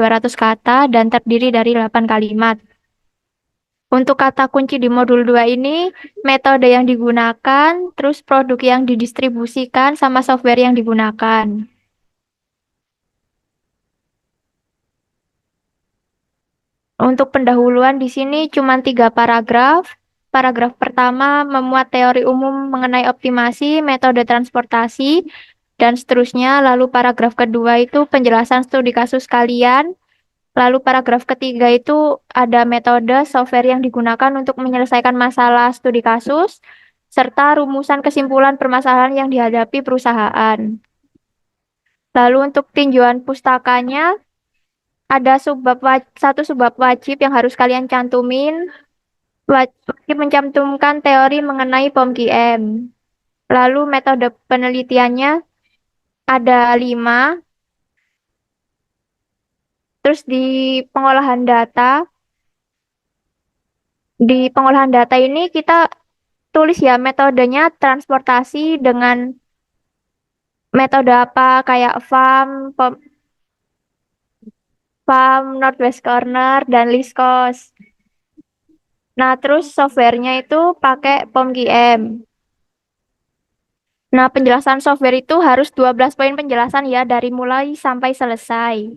200 kata dan terdiri dari 8 kalimat. Untuk kata kunci di modul 2 ini, metode yang digunakan, terus produk yang didistribusikan, sama software yang digunakan. Untuk pendahuluan di sini cuma 3 paragraf. Paragraf pertama memuat teori umum mengenai optimasi, metode transportasi, dan seterusnya. Lalu paragraf kedua itu penjelasan studi kasus kalian. Lalu paragraf ketiga itu ada metode software yang digunakan untuk menyelesaikan masalah studi kasus, serta rumusan kesimpulan permasalahan yang dihadapi perusahaan. Lalu untuk tinjauan pustakanya, ada satu subbab wajib yang harus kalian cantumin. Wajib mencantumkan teori mengenai POM-QM. Lalu metode penelitiannya ada 5. Terus di pengolahan data ini kita tulis ya metodenya transportasi dengan metode apa kayak Northwest Corner, dan Least Cost. Nah, terus softwarenya itu pakai POM-QM. Nah, penjelasan software itu harus 12 poin penjelasan ya dari mulai sampai selesai.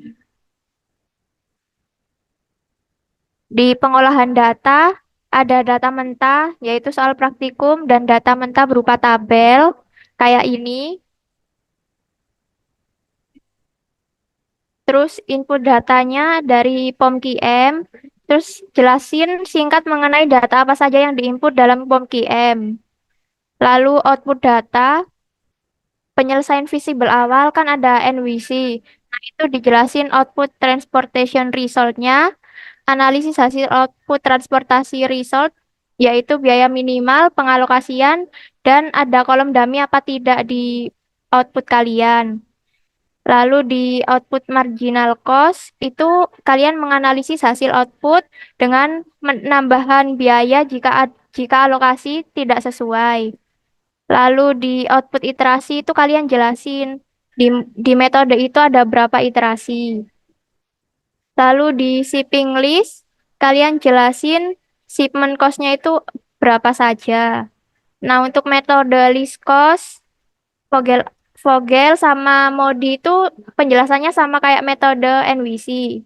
Di pengolahan data, ada data mentah, yaitu soal praktikum, dan data mentah berupa tabel, kayak ini. Terus input datanya dari POM-QM, terus jelasin singkat mengenai data apa saja yang diinput dalam POM-QM. Lalu output data, penyelesaian visible awal kan ada NWC. Nah, itu dijelasin output transportation result-nya, analisis hasil output transportasi result, yaitu biaya minimal, pengalokasian, dan ada kolom dummy apa tidak di output kalian. Lalu di output marginal cost, itu kalian menganalisis hasil output dengan menambahkan biaya jika alokasi tidak sesuai. Lalu di output iterasi itu kalian jelasin di metode itu ada berapa iterasi. Lalu di shipping list, kalian jelasin shipment cost-nya itu berapa saja. Nah, untuk metode list cost, Vogel, Vogel sama Modi itu penjelasannya sama kayak metode NWC.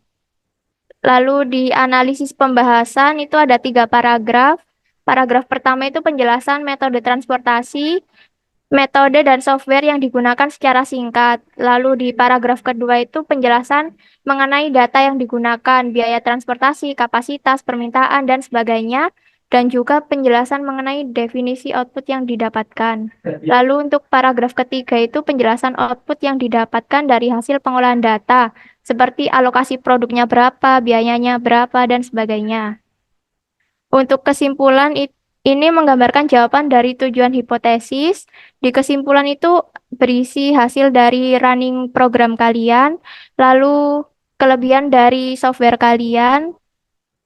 Lalu di analisis pembahasan itu ada 3 paragraf. Paragraf pertama itu penjelasan metode transportasi, metode dan software yang digunakan secara singkat. Lalu di paragraf kedua itu penjelasan mengenai data yang digunakan, biaya transportasi, kapasitas, permintaan, dan sebagainya. Dan juga penjelasan mengenai definisi output yang didapatkan. Lalu untuk paragraf ketiga itu penjelasan output yang didapatkan dari hasil pengolahan data, seperti alokasi produknya berapa, biayanya berapa, dan sebagainya. Untuk kesimpulan ini menggambarkan jawaban dari tujuan hipotesis. Di kesimpulan itu berisi hasil dari running program kalian, lalu kelebihan dari software kalian,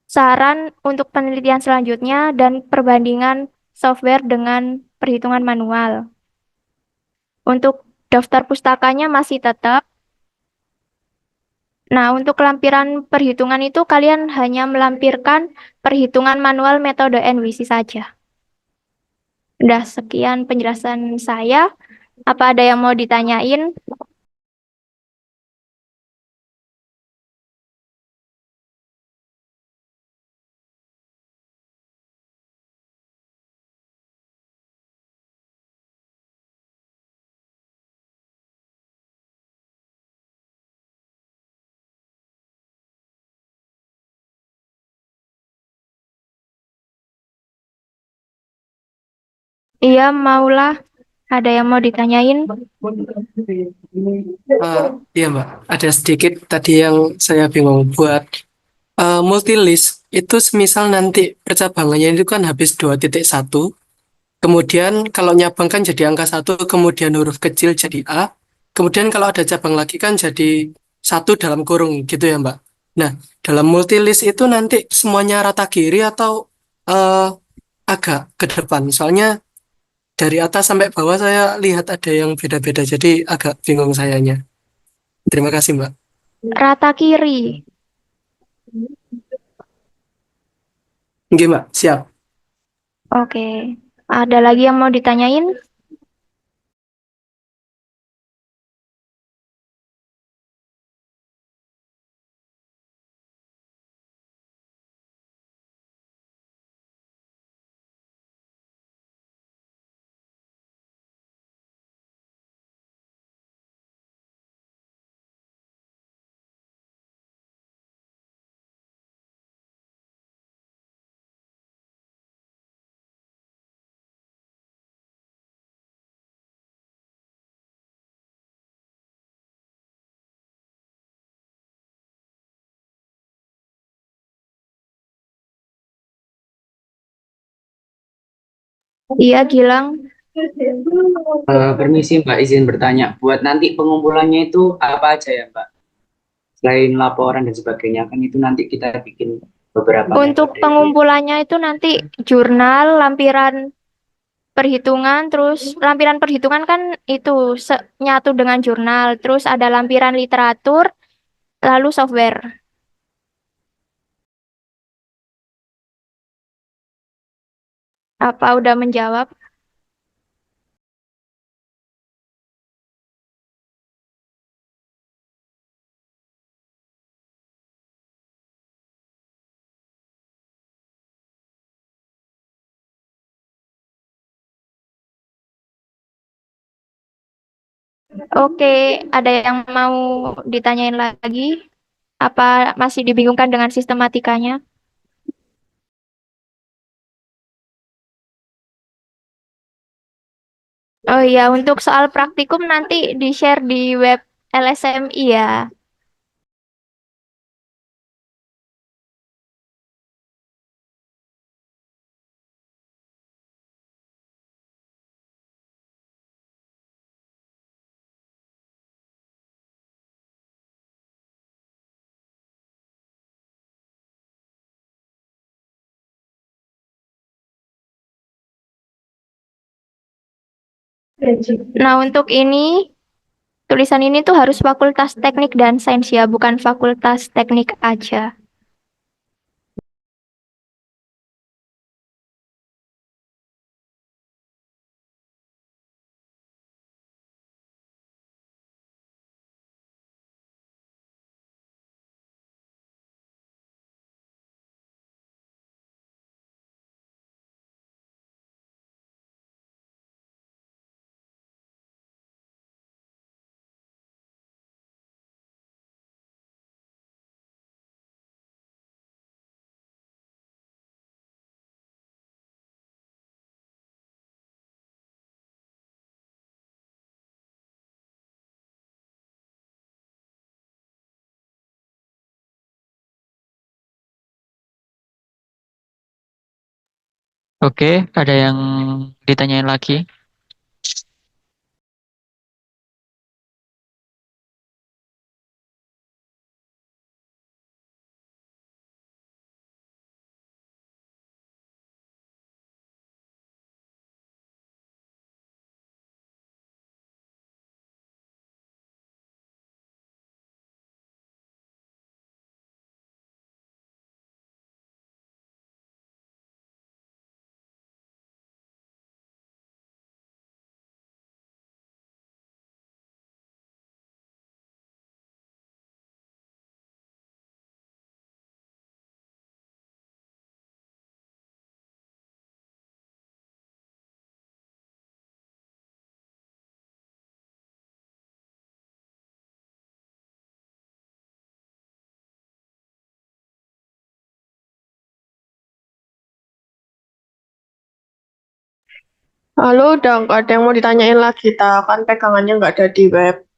saran untuk penelitian selanjutnya, dan perbandingan software dengan perhitungan manual. Untuk daftar pustakanya masih tetap. Nah, untuk lampiran perhitungan itu kalian hanya melampirkan perhitungan manual metode NWC saja. Udah sekian penjelasan saya. Apa ada yang mau ditanyain? Iya, maulah. Ada yang mau ditanyain? Iya Mbak, ada sedikit tadi yang saya bingung buat multilist itu semisal nanti percabangannya itu kan habis 2.1, kemudian kalau nyabang kan jadi angka 1, kemudian huruf kecil jadi A, kemudian kalau ada cabang lagi kan jadi 1 dalam kurung gitu ya Mbak. Nah, dalam multilist itu nanti semuanya rata kiri atau eh, agak ke depan? Soalnya dari atas sampai bawah saya lihat ada yang beda-beda, jadi agak bingung sayanya. Terima kasih Mbak. Rata kiri. Nggih, Mbak. Siap. Oke. Ada lagi yang mau ditanyain? Iya, Gilang. Permisi Mbak, izin bertanya. Buat nanti pengumpulannya itu apa aja ya Mbak? Selain laporan dan sebagainya, kan itu nanti kita bikin beberapa Untuk metode itu ya. pengumpulannya itu nanti jurnal, lampiran perhitungan, terus lampiran perhitungan kan itu nyatu dengan jurnal, terus ada lampiran literatur, lalu software. Apa udah menjawab? Oke, ada yang mau ditanyain lagi? Apa masih dibingungkan dengan sistematikanya? Oh iya, untuk soal praktikum nanti di-share di web LSMI ya. Nah, untuk ini, tulisan ini tuh harus fakultas teknik dan sains ya, bukan fakultas teknik aja. Oke, ada yang ditanyain lagi? Halo, udah nggak ada yang mau ditanyain lagi, ta. Kan pegangannya nggak ada di web.